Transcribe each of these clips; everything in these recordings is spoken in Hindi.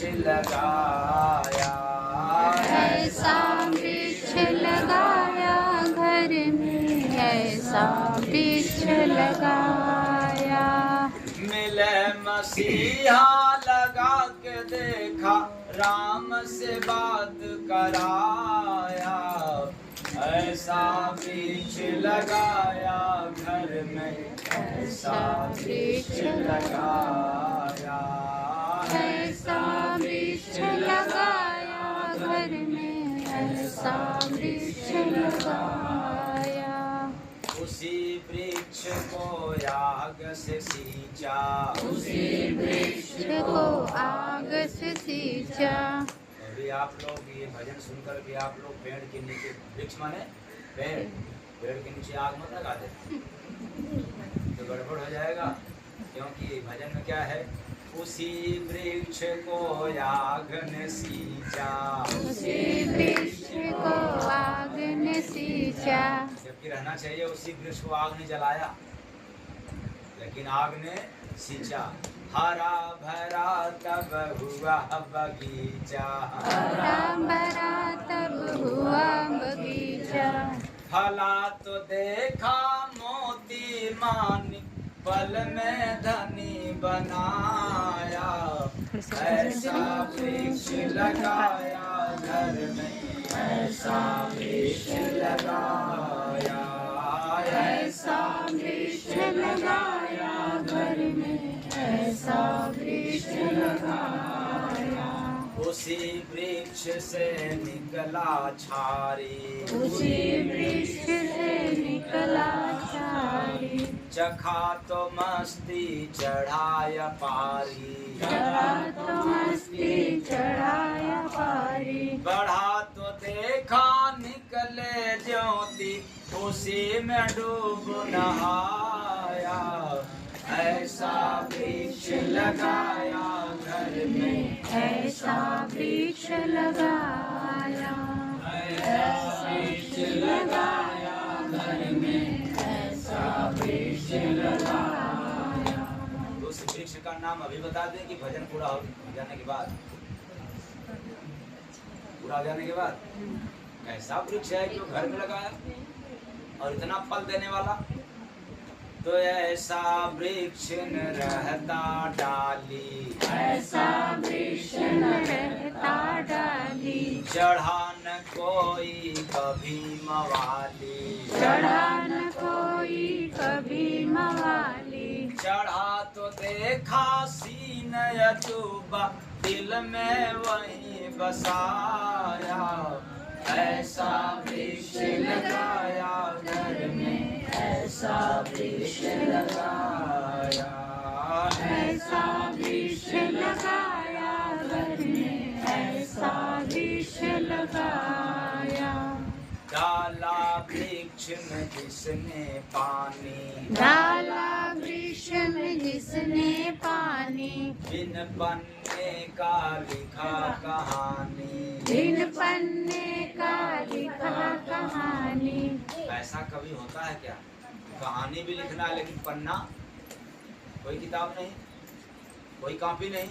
लगाया, ऐसा वृक्ष लगाया घर में, ऐसा वृक्ष लगाया। मिले मसीहा लगा के देखा, राम से बात कराया, ऐसा वृक्ष लगाया घर में, ऐसा वृक्ष लगाया, ऐसा वृक्ष लगाया घर में, ऐसा वृक्ष लगाया। उसी वृक्ष को आग से सींचा, उसी वृक्ष को आग से सींचा। अभी आप लोग ये भजन सुनकर के आप लोग पेड़ के नीचे, वृक्ष माने पेड़ के नीचे आग मत लगा दे तो गड़बड़ हो जाएगा, क्योंकि भजन में क्या है, उसी वृक्ष को आग ने सींचा, उसी वृक्ष को आग ने सींचा। जबकि रहना चाहिए उसी वृक्ष को आग ने जलाया, लेकिन आग ने सींचा। हरा भरा तब हुआ बगीचा, हरा भरा तब हुआ बगीचा। फला तो देखा मोती मानिक, पल में धनी बनाया, ऐसा वृक्ष लगाया घर में, ऐसा वृक्ष लगाया, ऐसा वृक्ष लगाया घर में, ऐसा वृक्ष लगाया। उसी वृक्ष से निकला छारी, उसी वृक्ष से निकला छारी। चखा तो मस्ती चढ़ाया पारी, चढ़ा तो मस्ती चढ़ाया पारी। बढ़ा तो देखा निकले ज्योति, उसी में डूब नहाया, ऐसा वृक्ष लगाया घर में, ऐसा वृक्ष लगाया, ऐसा वृक्ष लगाया घर में, ऐसा वृक्ष लगाया। उस वृक्ष का नाम अभी बता दें कि भजन पूरा हो जाने के बाद, पूरा हो जाने के बाद कैसा वृक्ष है जो घर में लगाया और इतना फल देने वाला। तो ऐसा वृक्ष न रहता डाली, ऐसा वृक्ष न रहता डाली। चढ़ा न कोई कभी मवाली, चढ़ा न कोई कभी मवाली। चढ़ा तो देखा सीन यतुबा, दिल में वहीं बसाया, ऐसा वृक्ष लगाया घर में, ऐसा वृक्ष लगाया, ऐसा वृक्ष लगाया घर में, ऐसा वृक्ष लगाया। डाला वृक्ष में जिसने पानी, डाला वृक्ष में जिसने पानी। बिन पन्ने का लिखा कहानी, बिन पन्ने का लिखा कहानी। ऐसा कभी होता है क्या? कहानी भी लिखना है लेकिन पन्ना, कोई किताब नहीं, कोई कॉपी नहीं,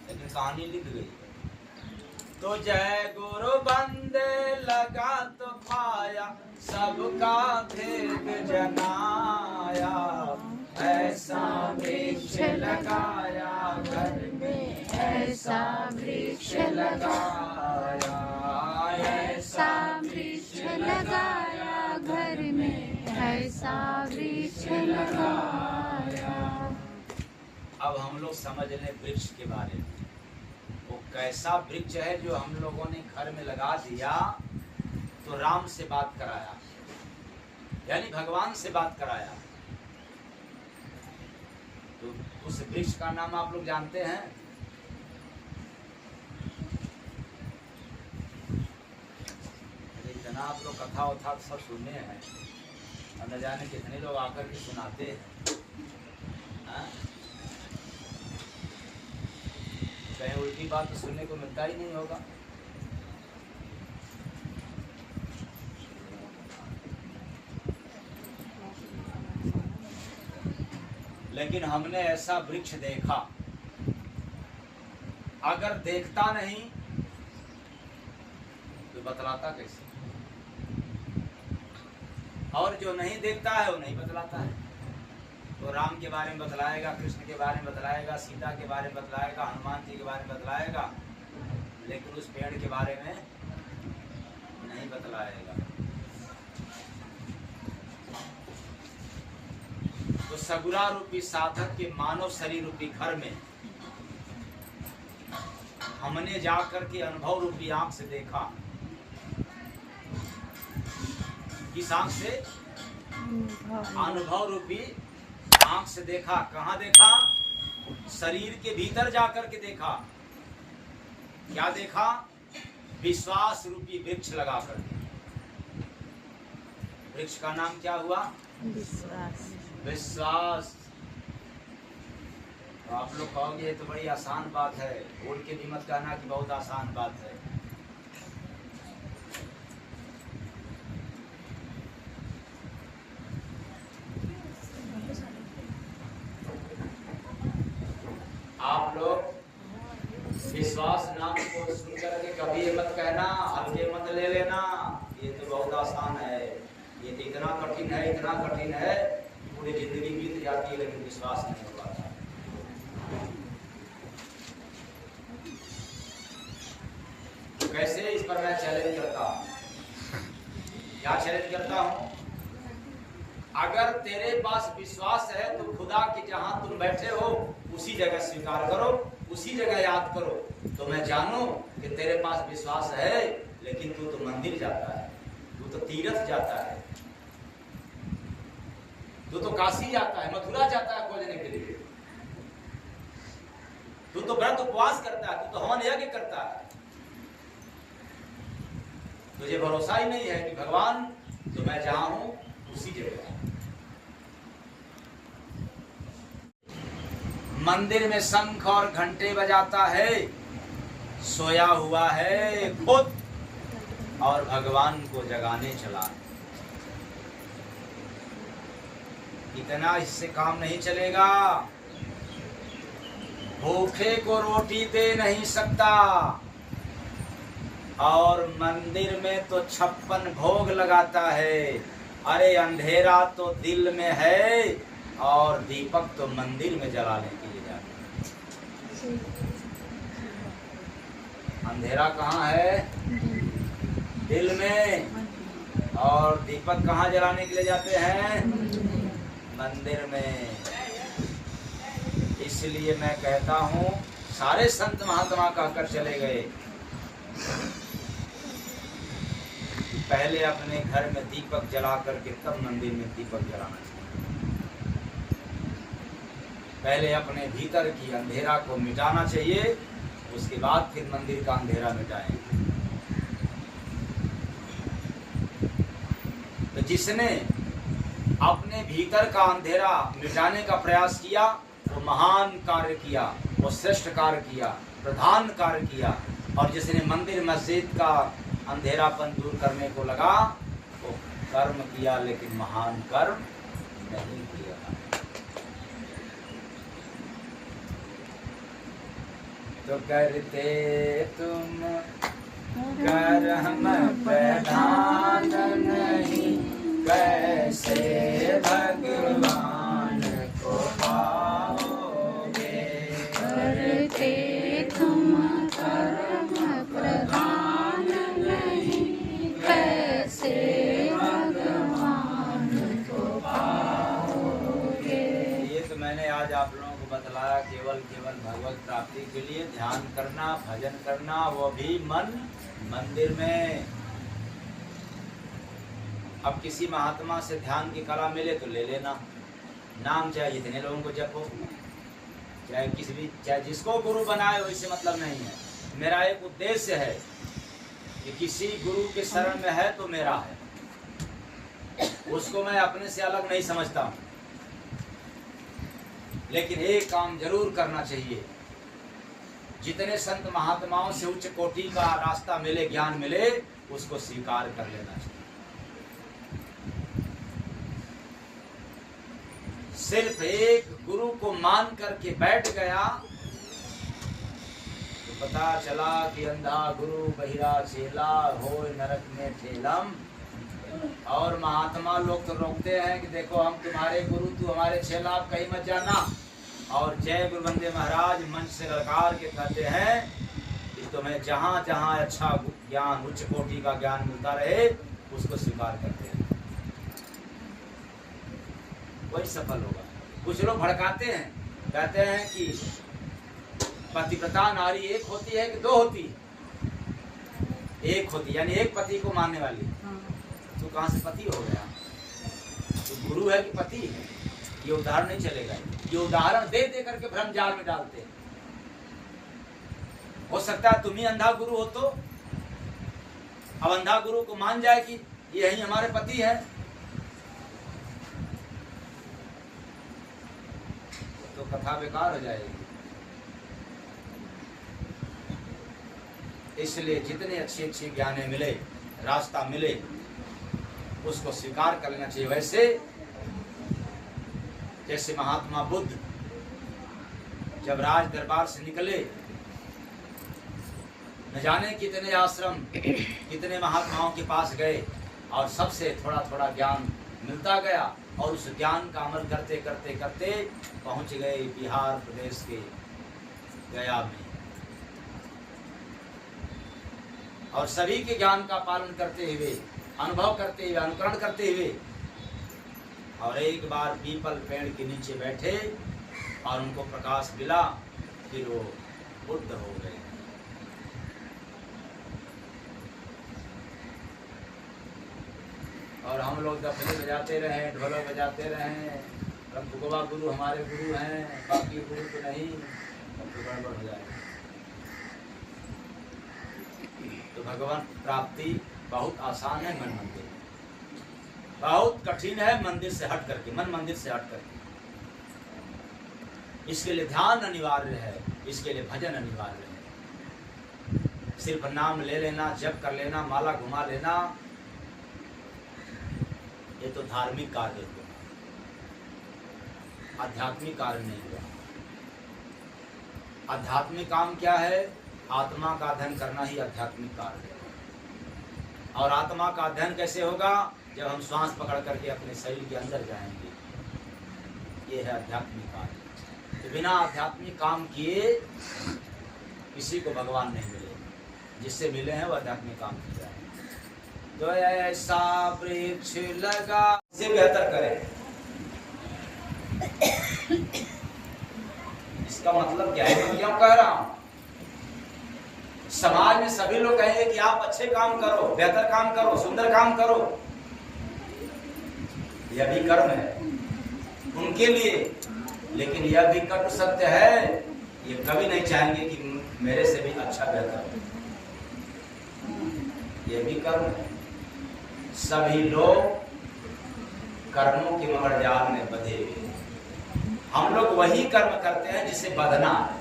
लेकिन कहानी लिख गई। तो जय गुरु बंदे लगा तो पाया, सबका भेद जनाया, ऐसा वृक्ष लगाया घर में, ऐसा वृक्ष लगाया, ऐसा वृक्ष लगाया घर में, ऐसा वृक्ष लगाया। अब हम लोग समझ लें वृक्ष के बारे में। वो कैसा वृक्ष है जो हम लोगों ने घर में लगा दिया तो राम से बात कराया, यानी भगवान से बात कराया। तो उस वृक्ष का नाम आप लोग जानते हैं? इतना आप लोग कथा वथा सब सुनने हैं और न जाने कितने लोग आकर के सुनाते हैं। हाँ? कहीं उल्टी बात तो सुनने को मिलता ही नहीं होगा। लेकिन हमने ऐसा वृक्ष देखा अगर देखता नहीं तो बतलाता कैसे? और जो नहीं देखता है वो नहीं बतलाता है। तो राम के बारे में बतलाएगा, कृष्ण के बारे में बतलाएगा, सीता के बारे में बतलाएगा, हनुमान जी के बारे में बतलाएगा, लेकिन उस पेड़ के बारे में नहीं बतलाएगा। तो सगुरा रूपी साधक के मानव शरीर रूपी घर में हमने जाकर के अनुभव रूपी आंख से देखा। किस आंख से? अनुभव रूपी आंख से देखा। कहां देखा? शरीर के भीतर जाकर के देखा। क्या देखा? विश्वास रूपी वृक्ष लगाकर। वृक्ष का नाम क्या हुआ? विश्वास। विश्वास। तो आप लोग कहोगे ये तो बड़ी आसान बात है, बोल के भी मत कहना कि बहुत आसान बात है। आप लोग विश्वास नाम को सुनकर के कभी ये मत कहना, हल्के मत ले लेना, ये तो बहुत आसान है, ये तो इतना कठिन है, इतना कठिन है, पूरी जिंदगी बीत जाती है लेकिन विश्वास नहीं हो पाता। तो कैसे? इस पर मैं चैलेंज करता हूँ। क्या चैलेंज करता हूँ? अगर तेरे पास विश्वास है तो खुदा के जहां तुम बैठे हो उसी जगह स्वीकार करो, उसी जगह याद करो, तो मैं जानूं कि तेरे पास विश्वास है। लेकिन तू तो मंदिर जाता है, तू तो तीर्थ जाता है, तू तो काशी जाता है, मथुरा जाता है खोजने के लिए, तू तो व्रत उपवास करता है, तू तो हवन यज्ञ करता है। तुझे भरोसा ही नहीं है कि भगवान तो मैं जहां हूं उसी जगह। मंदिर में शंख और घंटे बजाता है, सोया हुआ है खुद और भगवान को जगाने चला। इतना इससे काम नहीं चलेगा। भूखे को रोटी दे नहीं सकता और मंदिर में तो 56 भोग लगाता है। अरे अंधेरा तो दिल में है और दीपक तो मंदिर में जलाने के लिए जाते हैं। अंधेरा कहाँ है? दिल में। और दीपक कहाँ जलाने के लिए जाते हैं? मंदिर में। इसलिए मैं कहता हूँ सारे संत महात्मा कहकर चले गए, पहले अपने घर में दीपक जला करके तब मंदिर में दीपक जलाना चाहिए। पहले अपने भीतर की अंधेरा को मिटाना चाहिए, उसके बाद फिर मंदिर का अंधेरा मिटाएं। तो जिसने अपने भीतर का अंधेरा मिटाने का प्रयास किया वो महान कार्य किया, वो श्रेष्ठ कार्य किया, प्रधान कार्य किया। और जिसने मंदिर मस्जिद का अंधेरापन दूर करने को लगा वो कर्म किया, लेकिन महान कर्म नहीं किया। तो करते तुम कर्म प्रधान नहीं, कैसे भगवान को पाओगे। करते तुम कर्म प्रधान नहीं, कैसे भगवान को पाओगे। ये तो मैंने आज आप लोगों को बतलाया, केवल भगवत प्राप्ति के लिए ध्यान करना, भजन करना, वो भी मंदिर में। अब किसी महात्मा से ध्यान की कला मिले तो ले लेना, नाम चाहे जितने लोगों को जपो, चाहे जिसको गुरु बनाए हो, इससे मतलब नहीं है। मेरा एक उद्देश्य है कि किसी गुरु के शरण में है तो मेरा है, उसको मैं अपने से अलग नहीं समझता हूँ। लेकिन एक काम जरूर करना चाहिए, जितने संत महात्माओं से उच्च कोटि का रास्ता मिले, ज्ञान मिले, उसको स्वीकार कर लेना चाहिए। सिर्फ एक गुरु को मान करके बैठ गया तो पता चला कि अंधा गुरु बहिरा चेला होय नरक में ठेलम। और महात्मा लोग तो रोकते हैं कि देखो हम तुम्हारे गुरु, तू हमारे चेला, आप कहीं मत जाना। और जय गुरु बंदे महाराज मंच से ललकार के कहते हैं कि तुम्हें जहाँ जहाँ अच्छा ज्ञान, उच्च कोटि का ज्ञान मिलता रहे उसको स्वीकार करते हैं, वही सफल होगा। कुछ लोग भड़काते हैं, कहते हैं कि पतिव्रता नारी एक होती है कि दो होती? एक होती, यानी एक पति को मानने वाली। तो कहाँ से पति हो गया? तो गुरु है कि पति है? ये उदाहरण नहीं चलेगा। ये उदाहरण दे दे करके भ्रम जाल में डालते हैं। हो सकता है तुम ही अंधा गुरु हो, तो अब अंधा गुरु को मान जाए कि यही हमारे पति है, तो कथा बेकार हो जाएगी। इसलिए जितने अच्छे अच्छे ज्ञान मिले, रास्ता मिले, उसको स्वीकार कर लेना चाहिए। वैसे जैसे महात्मा बुद्ध जब राज दरबार से निकले, न जाने कितने आश्रम, कितने महात्माओं के पास गए, और सबसे थोड़ा थोड़ा ज्ञान मिलता गया, और उस ज्ञान का अमल करते करते करते पहुंच गए बिहार प्रदेश के गया में। और सभी के ज्ञान का पालन करते हुए, अनुभव करते हुए, अनुकरण करते हुए, और एक बार पीपल पेड़ के नीचे बैठे और उनको प्रकाश मिला, फिर वो बुद्ध हो गए। और हम लोग दफले बजाते रहे, ढोलक बजाते रहे, भगवा गुरु हमारे गुरु हैं, बाकी गुरु तो नहीं, तो गड़बड़ हो जाएगा। तो भगवान प्राप्ति बहुत आसान है, मन मंदिर बहुत कठिन है, मंदिर से हट करके, मन मंदिर से हट करके। इसके लिए ध्यान अनिवार्य है, इसके लिए भजन अनिवार्य है। सिर्फ नाम ले लेना, जप कर लेना, माला घुमा लेना, ये तो धार्मिक कार्य हुआ, आध्यात्मिक कार्य नहीं हुआ। आध्यात्मिक काम क्या है? आत्मा का अध्ययन करना ही आध्यात्मिक कार्य है। और आत्मा का अध्ययन कैसे होगा? जब हम श्वास पकड़ करके अपने शरीर के अंदर जाएंगे। ये है आध्यात्मिक कार्य। तो बिना आध्यात्मिक काम किए किसी को भगवान नहीं मिले, जिससे मिले हैं वो आध्यात्मिक काम किया है। तो ऐसा वृक्ष लगा, इसे बेहतर करें। इसका मतलब क्या है? मैं क्यों कह रहा हूं? समाज में सभी लोग कहेंगे कि आप अच्छे काम करो, बेहतर काम करो, सुंदर काम करो। यह भी कर्म है उनके लिए, लेकिन यह भी कर्म सत्य है। ये कभी नहीं चाहेंगे कि मेरे से भी अच्छा बेहतर हो। यह भी कर्म है। सभी लोग कर्मों के मगर जाल में बंधे हुए। हम लोग वही कर्म करते हैं जिसे बंधना है,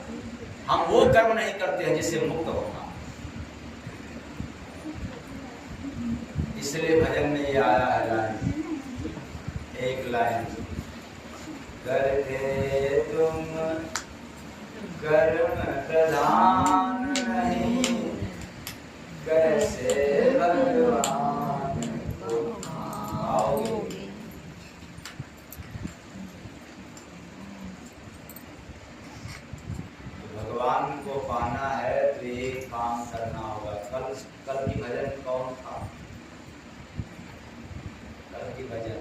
हम वो कर्म नहीं करते हैं जिससे मुक्त होना। इसलिए भजन में ये आया है लाइन, एक लाइन, करके तुम कर्म प्रधान नहीं, कैसे भगवान को पाओगे। भगवान को पाना है तो एक काम करना होगा। कल की भजन कौन था? कल की भजन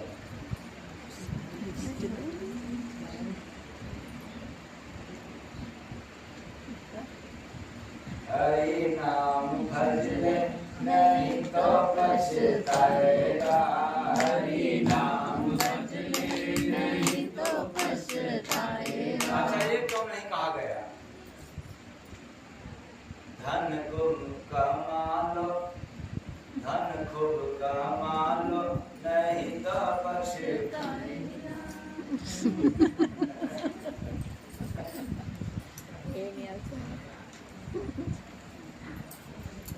हरि नाम भजने नहीं तो पछताएगा, हरि नाम भजने नहीं तो पछताएगा। अच्छा, ये क्यों नहीं कहा गया? धन गुण कमा लो, धन खूब कमा लो, नहीं तो पछताएगा।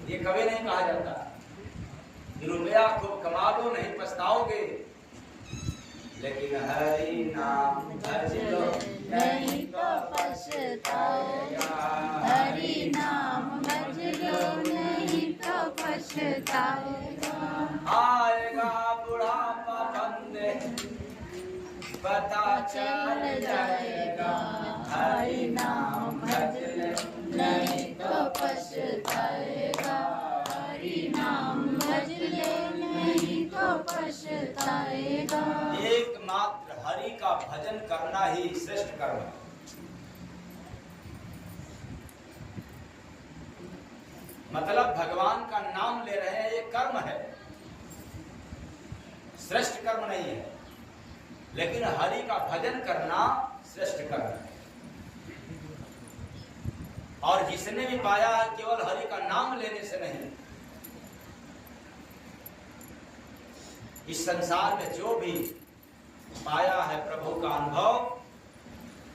ये कभी नहीं कहा जाता कि रुपया खूब कमा लो नहीं पछताओगे, लेकिन हरि नाम भज लो नहीं तो पछताओगे, हरि नाम पछताएगा। आएगा बुढ़ापा बंदे पता चल जाएगा, हरि नाम भज ले नहीं तो पछताएगा। हरि नाम भज ले नहीं तो पछताएगा। एकमात्र हरि का भजन करना ही श्रेष्ठ कर्म है। मतलब भगवान का नाम ले रहे हैं, ये कर्म है, श्रेष्ठ कर्म नहीं है। लेकिन हरि का भजन करना श्रेष्ठ कर्म है। और जिसने भी पाया है केवल हरि का नाम लेने से नहीं, इस संसार में जो भी पाया है प्रभु का अनुभव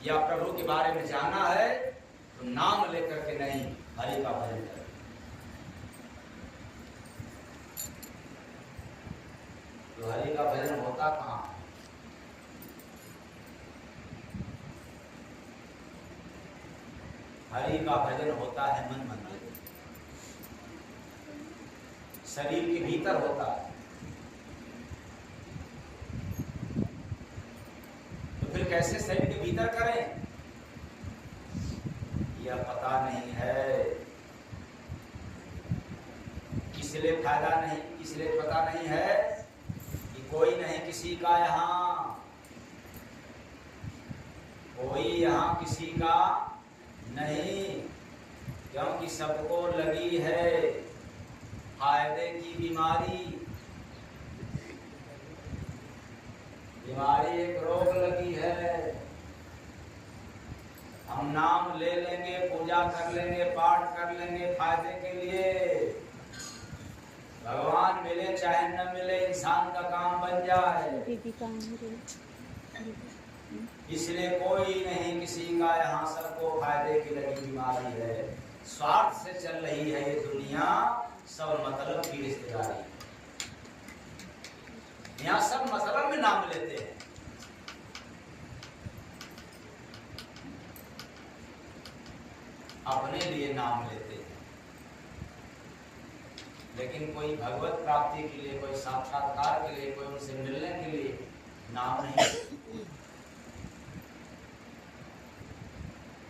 या प्रभु के बारे में जाना है, तो नाम लेकर के नहीं, हरि का भजन करें। तो हरि का भजन होता कहाँ? हरि का भजन होता है मन मंदिर, शरीर के भीतर होता है। तो फिर कैसे शरीर के भीतर करें, यह पता नहीं है। इसलिए फायदा नहीं, इसलिए पता नहीं है कि कोई नहीं किसी का यहाँ, कोई यहाँ किसी का नहीं, क्योंकि सबको लगी है फायदे की बीमारी। बीमारी एक रोग लगी है। हम नाम ले लेंगे, पूजा कर लेंगे, पाठ कर लेंगे फायदे के लिए। भगवान मिले चाहे न मिले, इंसान का काम बन जाए। इसलिए कोई नहीं किसी का यहाँ, सबको फायदे की लगी बीमारी है। स्वार्थ से चल रही है ये दुनिया, सब मतलब की रिश्तेदारी। यहाँ सब मतलब में नाम लेते हैं। अपने लिए नाम लेते हैं, लेकिन कोई भगवत प्राप्ति के लिए, कोई साक्षात्कार के लिए, कोई उनसे मिलने के लिए नाम नहीं।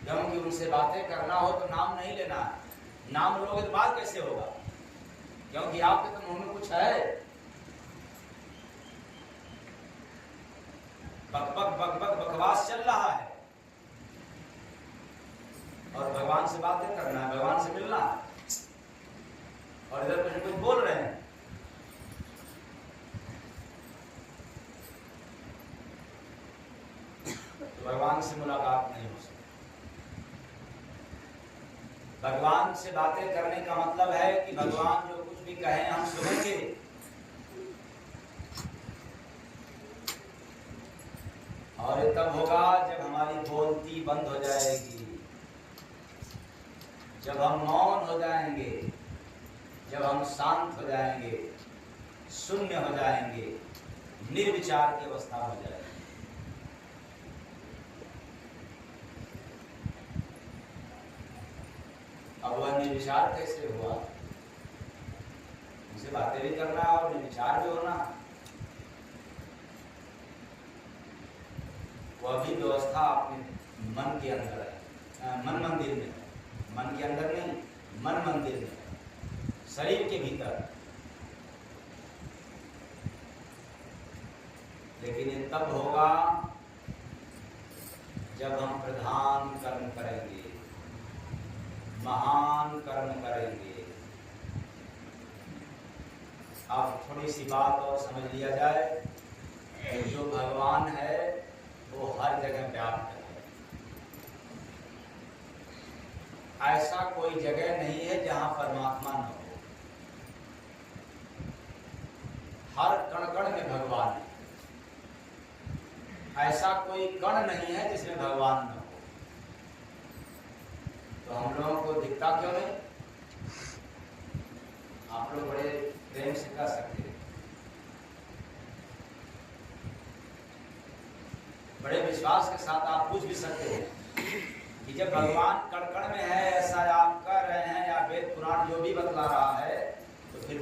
क्योंकि उनसे बातें करना हो तो नाम नहीं लेना है। नाम लोगे तो बात कैसे होगा, क्योंकि आपके तो मुंह में कुछ है। बक बक बक बक बकवास चल रहा है, और भगवान से बातें करना है, भगवान से मिलना है, और इधर कुछ कुछ बोल रहे हैं। तो भगवान से मुलाकात नहीं हो सकती। भगवान से बातें करने का मतलब है कि भगवान जो कुछ भी कहें हम सुनेंगे। और ये तब होगा जब हमारी बोलती बंद हो जाएगी, जब हम मौन हो जाएंगे, जब हम शांत हो जाएंगे, शून्य हो जाएंगे, निर्विचार की अवस्था हो जाएगी। अब वह निर्विचार कैसे हुआ? उनसे बातें भी करना और निर्विचार भी होना, वह भी व्यवस्था अपने मन के अंदर है, मन मंदिर में। मन के अंदर नहीं, मन मंदिर में, शरीर के भीतर। लेकिन ये तब होगा जब हम प्रधान कर्म करेंगे, महान कर्म करेंगे। अब थोड़ी सी बात और समझ लिया जाए, जो भगवान है वो हर जगह व्याप्त है। ऐसा कोई जगह नहीं है जहां परमात्मा न हो। हर कण कण में भगवान है। ऐसा कोई कण नहीं है जिसमें भगवान न हो। तो हम लोगों को दिखता क्यों नहीं? आप लोग बड़े प्रेम से कह सकते हैं, बड़े विश्वास के साथ आप पूछ भी सकते हैं कि जब भगवान कण कण में है, ऐसा आप कह रहे हैं, या वेद पुराण जो भी बतला रहा है, तो फिर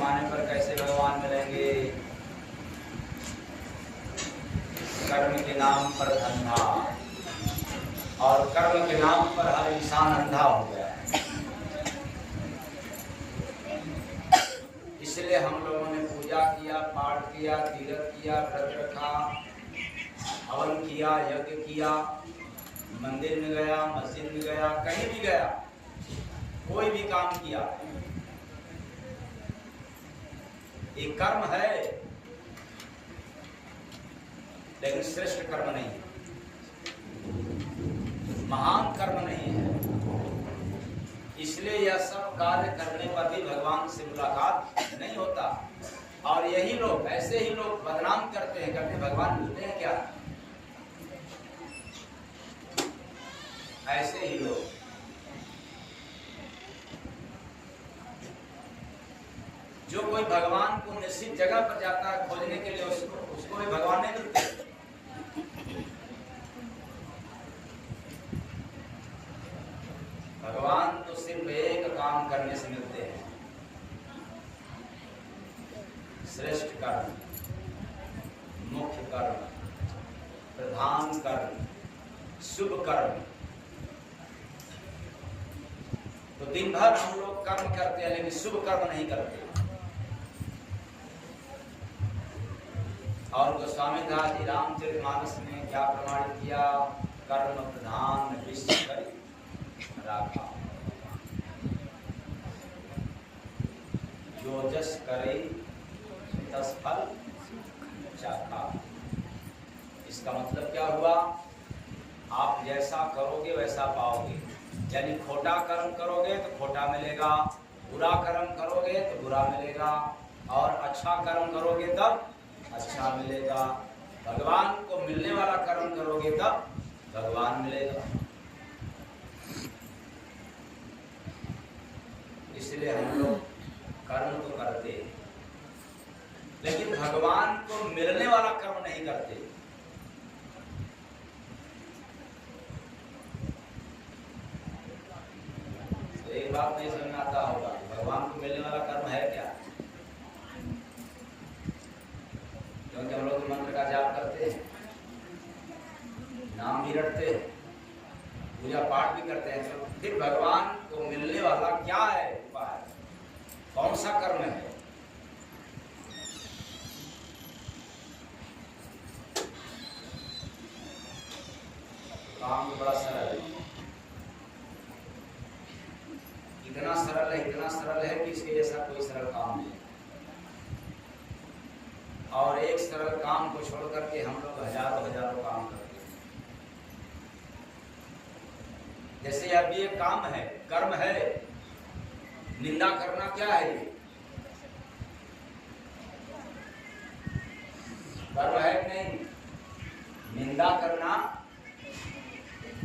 आने पर कैसे भगवान मिलेंगे? कर्म के नाम पर धंधा, और कर्म के नाम पर हर इंसान अंधा हो गया। इसलिए हम लोगों ने पूजा किया, पाठ किया, तीर्थ किया, व्रत रखा, हवन किया, यज्ञ किया, मंदिर में गया, मस्जिद में गया, कहीं भी गया, कोई भी काम किया, एक कर्म है, लेकिन श्रेष्ठ कर्म नहीं है, महान कर्म नहीं है। इसलिए यह सब कार्य करने पर भी भगवान से मुलाकात नहीं होता। और यही लोग, ऐसे ही लोग बदनाम करते हैं, कहते भगवान मिलते हैं क्या? ऐसे ही लोग जो कोई भगवान को निश्चित जगह पर जाता है खोजने के लिए, उसको भी भगवान नहीं मिलते। भगवान तो सिर्फ एक काम करने से मिलते हैं, श्रेष्ठ कर्म, मुख्य कर्म, प्रधान कर्म, शुभ कर्म। तो दिन भर हम लोग कर्म करते हैं, लेकिन शुभ कर्म नहीं करते। और गोस्वामी दास जी रामचरितमानस में क्या प्रमाणित किया? कर्म प्रधान विश्व करी राखा, जो जस करे तस फल चाखा। इसका मतलब क्या हुआ? आप जैसा करोगे वैसा पाओगे। यानी खोटा कर्म करोगे तो खोटा मिलेगा, बुरा कर्म करोगे तो बुरा मिलेगा, और अच्छा कर्म करोगे तब अच्छा मिलेगा। भगवान को मिलने वाला कर्म करोगे तब भगवान मिलेगा। इसलिए हम लोग कर्म तो करते हैं, लेकिन भगवान को मिलने वाला कर्म नहीं करते। तो एक बात नहीं समझ में आता होगा, भगवान को मिलने वाला कर्म है क्या? क्योंकि हम लोग मंत्र का जाप करते हैं, नाम भी रटते हैं, पूजा पाठ भी करते हैं, तो फिर भगवान को मिलने वाला क्या है उपाय? कौन सा कर्म है? काम तो बड़ा सरल है, इतना सरल है कि इसके जैसा कोई सरल काम नहीं। और एक सरल काम को छोड़ करके हम लोग हजारों काम करते हैं। जैसे अब ये काम है, कर्म है, निंदा करना क्या है? ये कर्म है कि नहीं? निंदा करना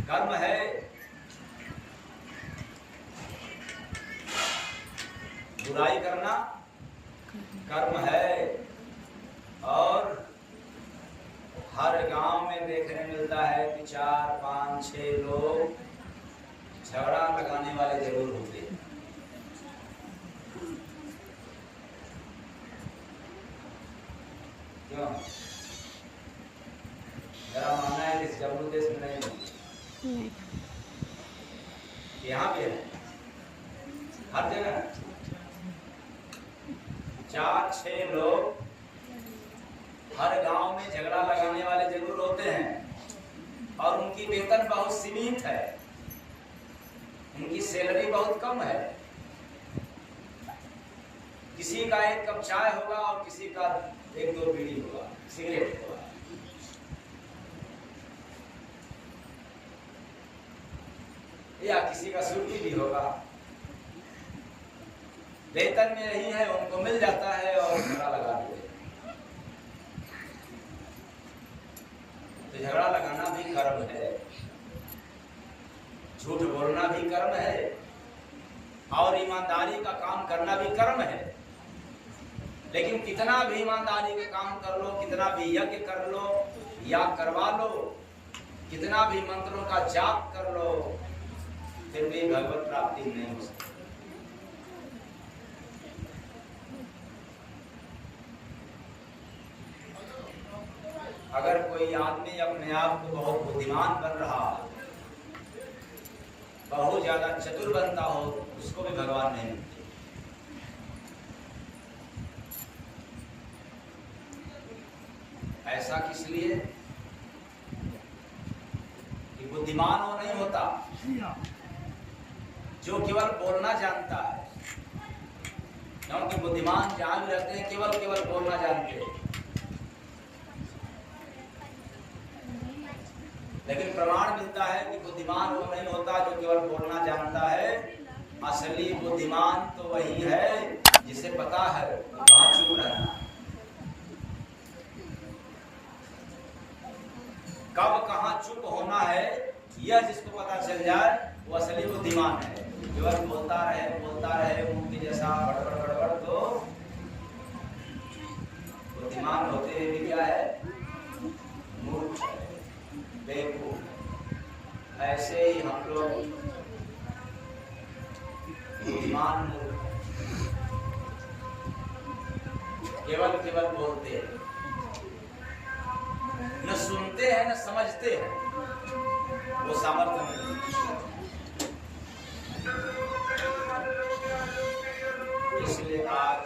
कर्म है, बुराई करना कर्म है। और हर गांव में देखने मिलता है कि 4, 5, 6 लोग झगड़ा लगाने वाले जरूर होते हैं। क्यों? मेरा मानना है कि जम्मू देश में नहीं होती, यहाँ भी है, हर जगह 4, 6 लोग हर गांव में झगड़ा लगाने वाले जरूर होते हैं। और उनकी वेतन बहुत सीमित है, उनकी सैलरी बहुत कम है। किसी का 1 कप चाय होगा और किसी का 1-2 बीड़ी होगा, सिगरेट होगा। या किसी का सुर्खी भी होगा। वेतन में यही है, उनको मिल जाता है और झगड़ा लगा देते हैं। तो झगड़ा लगाना भी कर्म है, झूठ बोलना भी कर्म है, और ईमानदारी का काम करना भी कर्म है। लेकिन कितना भी ईमानदारी के काम कर लो, कितना भी यज्ञ कर लो या करवा लो, कितना भी मंत्रों का जाप कर लो, फिर भी भगवत प्राप्ति नहीं हो सकती। अगर कोई आदमी अपने आप को बहुत बुद्धिमान बन रहा, बहुत ज्यादा चतुर बनता हो, उसको भी भगवान नहीं मिलते। ऐसा किस लिए कि बुद्धिमान वो नहीं होता जो केवल बोलना जानता है, क्योंकि बुद्धिमान जहां भी रहते हैं केवल बोलना जानते हैं। लेकिन प्रमाण मिलता है कि बुद्धिमान वो नहीं होता जो केवल बोलना जानता है। असली बुद्धिमान तो वही है जिसे पता है कहाँ चुप रहना, कब कहाँ चुप होना है, यह जिसको पता चल जाए वो असली बुद्धिमान है। केवल बोलता रहे मुंह के जैसा बड़बड़ तो बुद्धिमान होते हुए भी क्या है, मूर्ख है, बेवकूफ। ऐसे ही हम लोग बुद्धिमान मूर्ख केवल बोलते हैं, न सुनते हैं न समझते हैं, वो सामर्थ्य नहीं। इसलिए आज